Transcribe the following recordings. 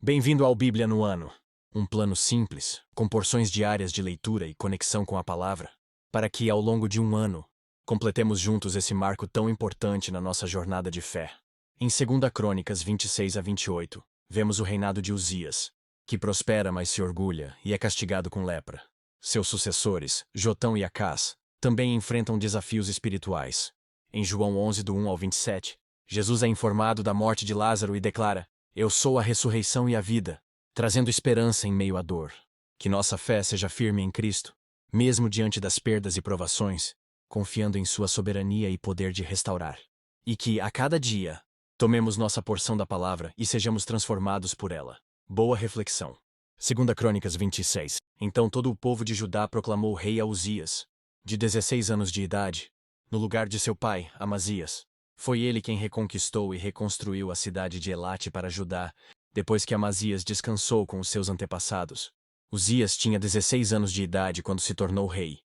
Bem-vindo ao Bíblia no Ano. Um plano simples, com porções diárias de leitura e conexão com a palavra, para que, ao longo de um ano, completemos juntos esse marco tão importante na nossa jornada de fé. Em 2 Crônicas 26 a 28, vemos o reinado de Uzias, que prospera, mas se orgulha e é castigado com lepra. Seus sucessores, Jotão e Acás, também enfrentam desafios espirituais. Em João 11, do 1 ao 27, Jesus é informado da morte de Lázaro e declara: "Eu sou a ressurreição e a vida", trazendo esperança em meio à dor. Que nossa fé seja firme em Cristo, mesmo diante das perdas e provações, confiando em sua soberania e poder de restaurar. E que, a cada dia, tomemos nossa porção da palavra e sejamos transformados por ela. Boa reflexão. 2 Crônicas 26. Então todo o povo de Judá proclamou rei a Uzias, de 16 anos de idade, no lugar de seu pai, Amazias. Foi ele quem reconquistou e reconstruiu a cidade de Elate para Judá, depois que Amazias descansou com os seus antepassados. Uzias tinha 16 anos de idade quando se tornou rei,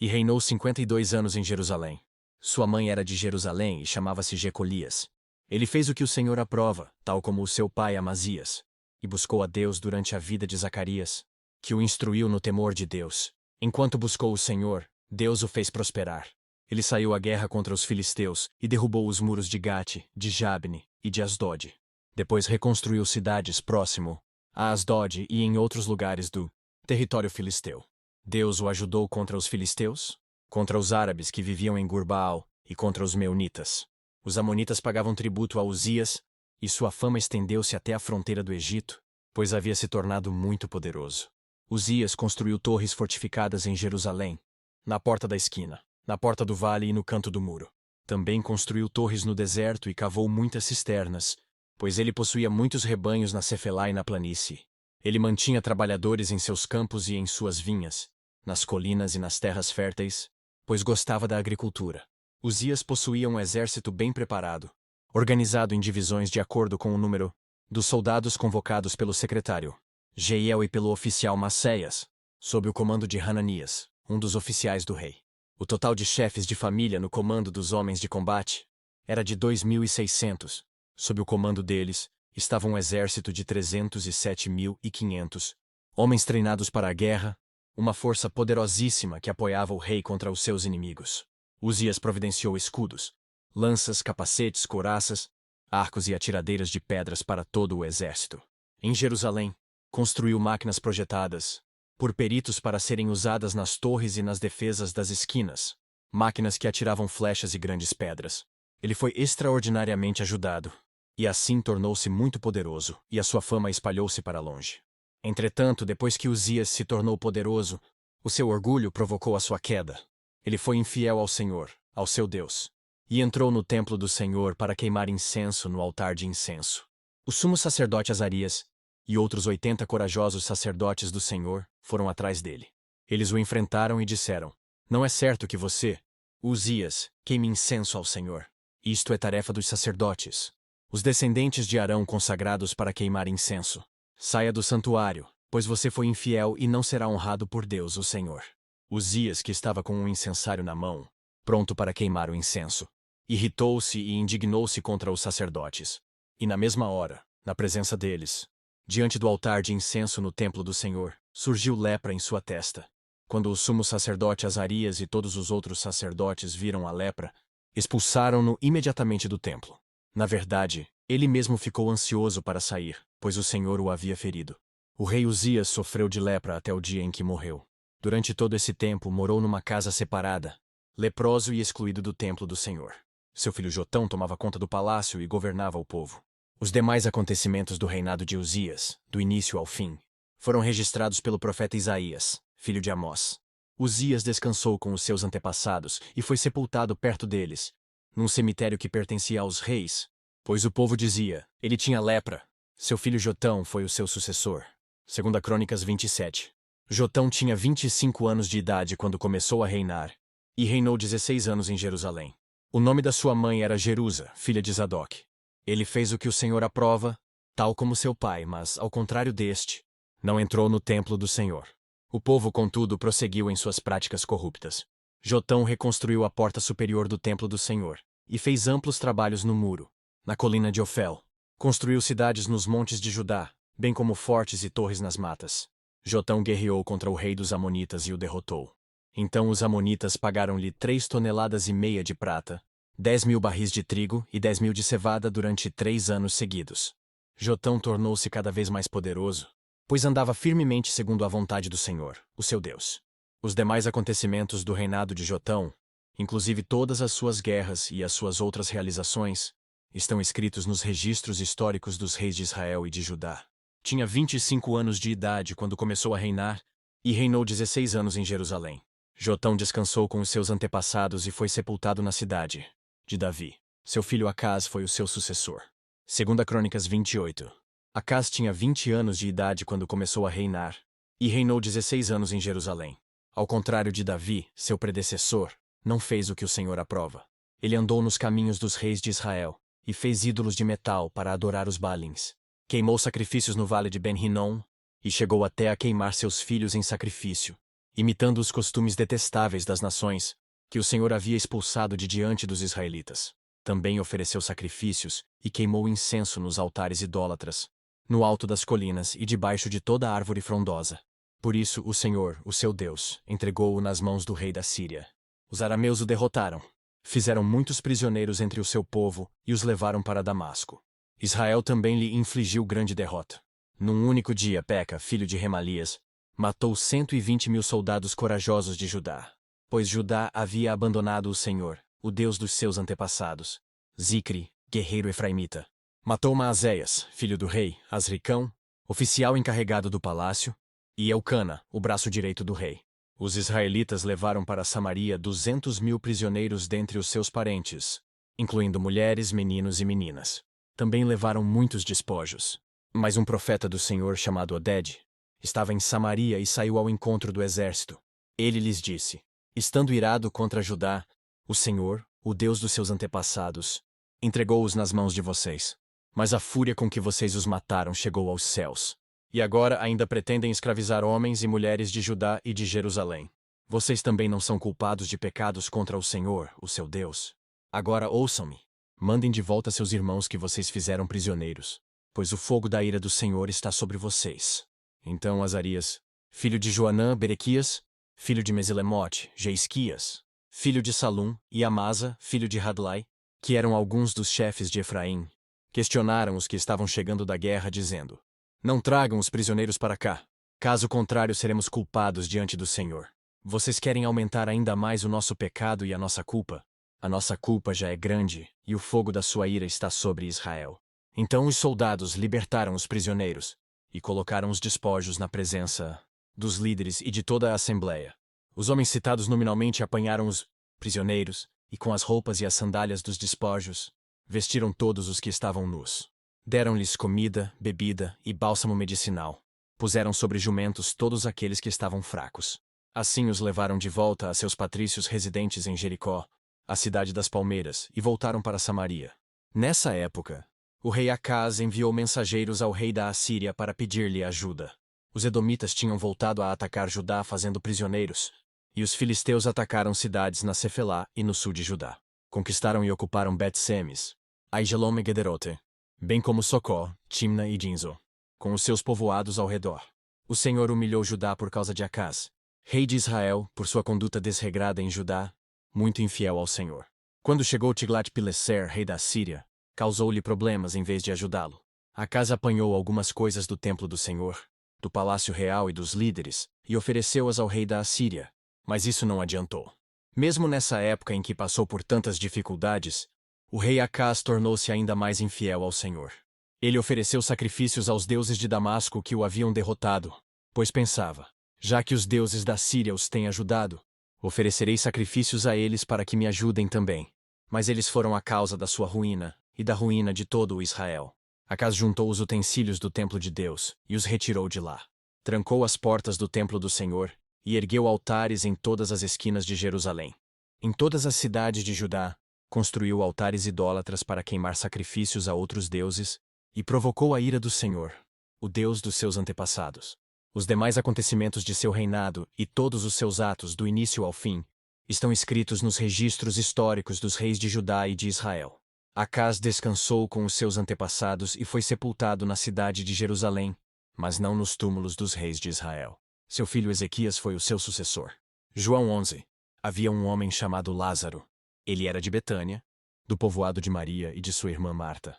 e reinou 52 anos em Jerusalém. Sua mãe era de Jerusalém e chamava-se Jecolias. Ele fez o que o Senhor aprova, tal como o seu pai Amazias, e buscou a Deus durante a vida de Zacarias, que o instruiu no temor de Deus. Enquanto buscou o Senhor, Deus o fez prosperar. Ele saiu à guerra contra os filisteus e derrubou os muros de Gate, de Jabne e de Asdod. Depois reconstruiu cidades próximo a Asdod e em outros lugares do território filisteu. Deus o ajudou contra os filisteus, contra os árabes que viviam em Gurbaal e contra os meunitas. Os amonitas pagavam tributo a Uzias, e sua fama estendeu-se até a fronteira do Egito, pois havia se tornado muito poderoso. Uzias construiu torres fortificadas em Jerusalém, na porta da esquina, na porta do vale e no canto do muro. Também construiu torres no deserto e cavou muitas cisternas, pois ele possuía muitos rebanhos na Cefelá e na planície. Ele mantinha trabalhadores em seus campos e em suas vinhas, nas colinas e nas terras férteis, pois gostava da agricultura. Uzias possuía um exército bem preparado, organizado em divisões de acordo com o número dos soldados convocados pelo secretário Jeiel e pelo oficial Maceias, sob o comando de Hananias, um dos oficiais do rei. O total de chefes de família no comando dos homens de combate era de 2.600. Sob o comando deles, estava um exército de 307.500 homens treinados para a guerra, uma força poderosíssima que apoiava o rei contra os seus inimigos. Uzias providenciou escudos, lanças, capacetes, couraças, arcos e atiradeiras de pedras para todo o exército. Em Jerusalém, construiu máquinas projetadas por peritos para serem usadas nas torres e nas defesas das esquinas, máquinas que atiravam flechas e grandes pedras. Ele foi extraordinariamente ajudado, e assim tornou-se muito poderoso, e a sua fama espalhou-se para longe. Entretanto, depois que Uzias se tornou poderoso, o seu orgulho provocou a sua queda. Ele foi infiel ao Senhor, ao seu Deus, e entrou no templo do Senhor para queimar incenso no altar de incenso. O sumo sacerdote Azarias e outros 80 corajosos sacerdotes do Senhor foram atrás dele. Eles o enfrentaram e disseram: "Não é certo que você, Uzias, queime incenso ao Senhor. Isto é tarefa dos sacerdotes, os descendentes de Arão consagrados para queimar incenso. Saia do santuário, pois você foi infiel e não será honrado por Deus, o Senhor." Uzias, que estava com um incensário na mão, pronto para queimar o incenso, irritou-se e indignou-se contra os sacerdotes. E na mesma hora, na presença deles, diante do altar de incenso no templo do Senhor, surgiu lepra em sua testa. Quando o sumo sacerdote Azarias e todos os outros sacerdotes viram a lepra, expulsaram-no imediatamente do templo. Na verdade, ele mesmo ficou ansioso para sair, pois o Senhor o havia ferido. O rei Uzias sofreu de lepra até o dia em que morreu. Durante todo esse tempo morou numa casa separada, leproso e excluído do templo do Senhor. Seu filho Jotão tomava conta do palácio e governava o povo. Os demais acontecimentos do reinado de Uzias, do início ao fim, foram registrados pelo profeta Isaías, filho de Amós. Uzias descansou com os seus antepassados e foi sepultado perto deles, num cemitério que pertencia aos reis, pois o povo dizia: "Ele tinha lepra." Seu filho Jotão foi o seu sucessor. 2 Crônicas 27. Jotão tinha 25 anos de idade quando começou a reinar, e reinou 16 anos em Jerusalém. O nome da sua mãe era Jerusa, filha de Zadok. Ele fez o que o Senhor aprova, tal como seu pai, mas, ao contrário deste, não entrou no templo do Senhor. O povo, contudo, prosseguiu em suas práticas corruptas. Jotão reconstruiu a porta superior do templo do Senhor, e fez amplos trabalhos no muro, na colina de Ofel. Construiu cidades nos montes de Judá, bem como fortes e torres nas matas. Jotão guerreou contra o rei dos Amonitas e o derrotou. Então os Amonitas pagaram-lhe 3,5 toneladas de prata, 10.000 barris de trigo e 10.000 de cevada durante 3 anos seguidos. Jotão tornou-se cada vez mais poderoso, pois andava firmemente segundo a vontade do Senhor, o seu Deus. Os demais acontecimentos do reinado de Jotão, inclusive todas as suas guerras e as suas outras realizações, estão escritos nos registros históricos dos reis de Israel e de Judá. Tinha 25 anos de idade quando começou a reinar, e reinou 16 anos em Jerusalém. Jotão descansou com os seus antepassados e foi sepultado na cidade de Davi. Seu filho Acaz foi o seu sucessor. 2 Crônicas 28. Acaz tinha 20 anos de idade quando começou a reinar, e reinou 16 anos em Jerusalém. Ao contrário de Davi, seu predecessor, não fez o que o Senhor aprova. Ele andou nos caminhos dos reis de Israel, e fez ídolos de metal para adorar os Baalins. Queimou sacrifícios no vale de Ben-Hinnom, e chegou até a queimar seus filhos em sacrifício, imitando os costumes detestáveis das nações, que o Senhor havia expulsado de diante dos israelitas. Também ofereceu sacrifícios, e queimou incenso nos altares idólatras, no alto das colinas e debaixo de toda árvore frondosa. Por isso o Senhor, o seu Deus, entregou-o nas mãos do rei da Síria. Os arameus o derrotaram. Fizeram muitos prisioneiros entre o seu povo e os levaram para Damasco. Israel também lhe infligiu grande derrota. Num único dia, Peca, filho de Remalias, matou 120.000 soldados corajosos de Judá, pois Judá havia abandonado o Senhor, o Deus dos seus antepassados. Zicri, guerreiro efraimita, matou Maazéias, filho do rei, Asricão, oficial encarregado do palácio, e Elcana, o braço direito do rei. Os israelitas levaram para Samaria 200.000 prisioneiros dentre os seus parentes, incluindo mulheres, meninos e meninas. Também levaram muitos despojos. Mas um profeta do Senhor chamado Oded estava em Samaria e saiu ao encontro do exército. Ele lhes disse: estando irado contra Judá, o Senhor, o Deus dos seus antepassados, entregou-os nas mãos de vocês. Mas a fúria com que vocês os mataram chegou aos céus. E agora ainda pretendem escravizar homens e mulheres de Judá e de Jerusalém. Vocês também não são culpados de pecados contra o Senhor, o seu Deus. Agora ouçam-me. Mandem de volta seus irmãos que vocês fizeram prisioneiros, pois o fogo da ira do Senhor está sobre vocês. Então Azarias, filho de Joanã, Berequias, filho de Mesilemote, Jeisquias, filho de Salum, e Amasa, filho de Radlai, que eram alguns dos chefes de Efraim, questionaram os que estavam chegando da guerra, dizendo: não tragam os prisioneiros para cá. Caso contrário, seremos culpados diante do Senhor. Vocês querem aumentar ainda mais o nosso pecado e a nossa culpa? A nossa culpa já é grande, e o fogo da sua ira está sobre Israel. Então os soldados libertaram os prisioneiros, e colocaram os despojos na presença dos líderes e de toda a assembleia. Os homens citados nominalmente apanharam os prisioneiros, e com as roupas e as sandálias dos despojos, vestiram todos os que estavam nus. Deram-lhes comida, bebida e bálsamo medicinal. Puseram sobre jumentos todos aqueles que estavam fracos. Assim os levaram de volta a seus patrícios residentes em Jericó, a cidade das palmeiras, e voltaram para Samaria. Nessa época, o rei Acaz enviou mensageiros ao rei da Assíria para pedir-lhe ajuda. Os edomitas tinham voltado a atacar Judá fazendo prisioneiros, e os filisteus atacaram cidades na Cefelá e no sul de Judá. Conquistaram e ocuparam Bet-Semes, Aijalon e Gederote, bem como Socó, Timna e Dinzo, com os seus povoados ao redor. O Senhor humilhou Judá por causa de Acaz, rei de Israel, por sua conduta desregrada em Judá, muito infiel ao Senhor. Quando chegou Tiglat-Pileser, rei da Síria, causou-lhe problemas em vez de ajudá-lo. Acaz apanhou algumas coisas do templo do Senhor, do palácio real e dos líderes, e ofereceu-as ao rei da Assíria, mas isso não adiantou. Mesmo nessa época em que passou por tantas dificuldades, o rei Acaz tornou-se ainda mais infiel ao Senhor. Ele ofereceu sacrifícios aos deuses de Damasco que o haviam derrotado, pois pensava: já que os deuses da Síria os têm ajudado, oferecerei sacrifícios a eles para que me ajudem também. Mas eles foram a causa da sua ruína, e da ruína de todo o Israel. Acaz juntou os utensílios do templo de Deus, e os retirou de lá. Trancou as portas do templo do Senhor, e ergueu altares em todas as esquinas de Jerusalém. Em todas as cidades de Judá, construiu altares idólatras para queimar sacrifícios a outros deuses, e provocou a ira do Senhor, o Deus dos seus antepassados. Os demais acontecimentos de seu reinado e todos os seus atos do início ao fim estão escritos nos registros históricos dos reis de Judá e de Israel. Acaz descansou com os seus antepassados e foi sepultado na cidade de Jerusalém, mas não nos túmulos dos reis de Israel. Seu filho Ezequias foi o seu sucessor. João 11. Havia um homem chamado Lázaro. Ele era de Betânia, do povoado de Maria e de sua irmã Marta.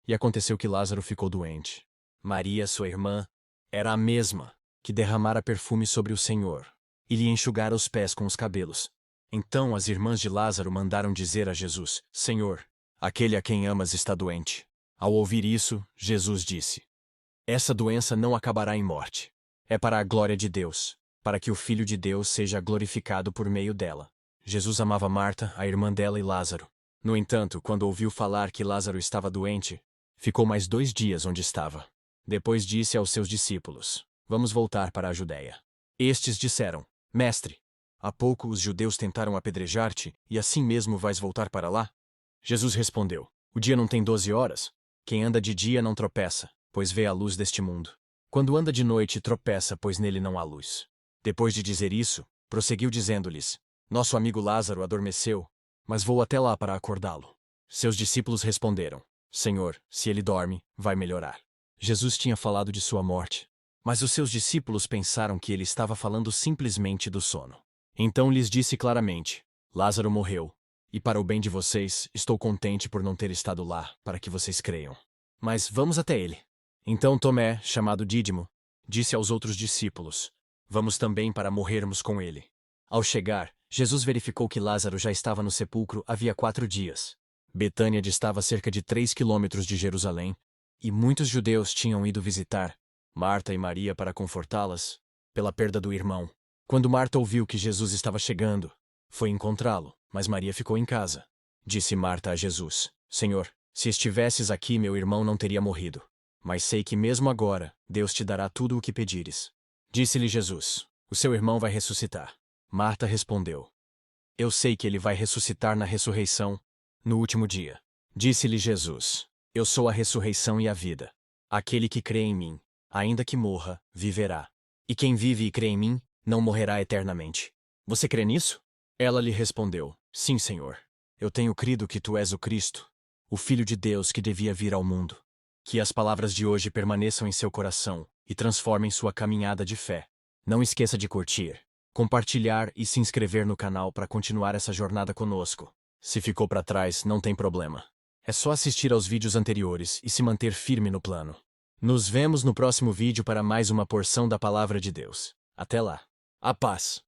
E aconteceu que Lázaro ficou doente. Maria, sua irmã, era a mesma que derramara perfume sobre o Senhor e lhe enxugara os pés com os cabelos. Então as irmãs de Lázaro mandaram dizer a Jesus: Senhor, aquele a quem amas está doente. Ao ouvir isso, Jesus disse: Essa doença não acabará em morte. É para a glória de Deus, para que o Filho de Deus seja glorificado por meio dela. Jesus amava Marta, a irmã dela e Lázaro. No entanto, quando ouviu falar que Lázaro estava doente, ficou mais 2 dias onde estava. Depois disse aos seus discípulos: Vamos voltar para a Judéia. Estes disseram: Mestre, há pouco os judeus tentaram apedrejar-te, e assim mesmo vais voltar para lá? Jesus respondeu: O dia não tem 12 horas? Quem anda de dia não tropeça, pois vê a luz deste mundo. Quando anda de noite, tropeça, pois nele não há luz. Depois de dizer isso, prosseguiu dizendo-lhes: Nosso amigo Lázaro adormeceu, mas vou até lá para acordá-lo. Seus discípulos responderam: Senhor, se ele dorme, vai melhorar. Jesus tinha falado de sua morte, mas os seus discípulos pensaram que ele estava falando simplesmente do sono. Então lhes disse claramente: Lázaro morreu, e para o bem de vocês, estou contente por não ter estado lá, para que vocês creiam. Mas vamos até ele. Então Tomé, chamado Dídimo, disse aos outros discípulos: Vamos também para morrermos com ele. Ao chegar, Jesus verificou que Lázaro já estava no sepulcro havia 4 dias. Betânia distava cerca de 3 quilômetros de Jerusalém, e muitos judeus tinham ido visitar Marta e Maria para confortá-las pela perda do irmão. Quando Marta ouviu que Jesus estava chegando, foi encontrá-lo, mas Maria ficou em casa. Disse Marta a Jesus: Senhor, se estivesses aqui, meu irmão não teria morrido. Mas sei que mesmo agora, Deus te dará tudo o que pedires. Disse-lhe Jesus: O seu irmão vai ressuscitar. Marta respondeu: Eu sei que ele vai ressuscitar na ressurreição, no último dia. Disse-lhe Jesus: Eu sou a ressurreição e a vida. Aquele que crê em mim, ainda que morra, viverá. E quem vive e crê em mim, não morrerá eternamente. Você crê nisso? Ela lhe respondeu: Sim, Senhor. Eu tenho crido que tu és o Cristo, o Filho de Deus que devia vir ao mundo. Que as palavras de hoje permaneçam em seu coração e transformem sua caminhada de fé. Não esqueça de curtir, compartilhar e se inscrever no canal para continuar essa jornada conosco. Se ficou para trás, não tem problema. É só assistir aos vídeos anteriores e se manter firme no plano. Nos vemos no próximo vídeo para mais uma porção da Palavra de Deus. Até lá. A paz.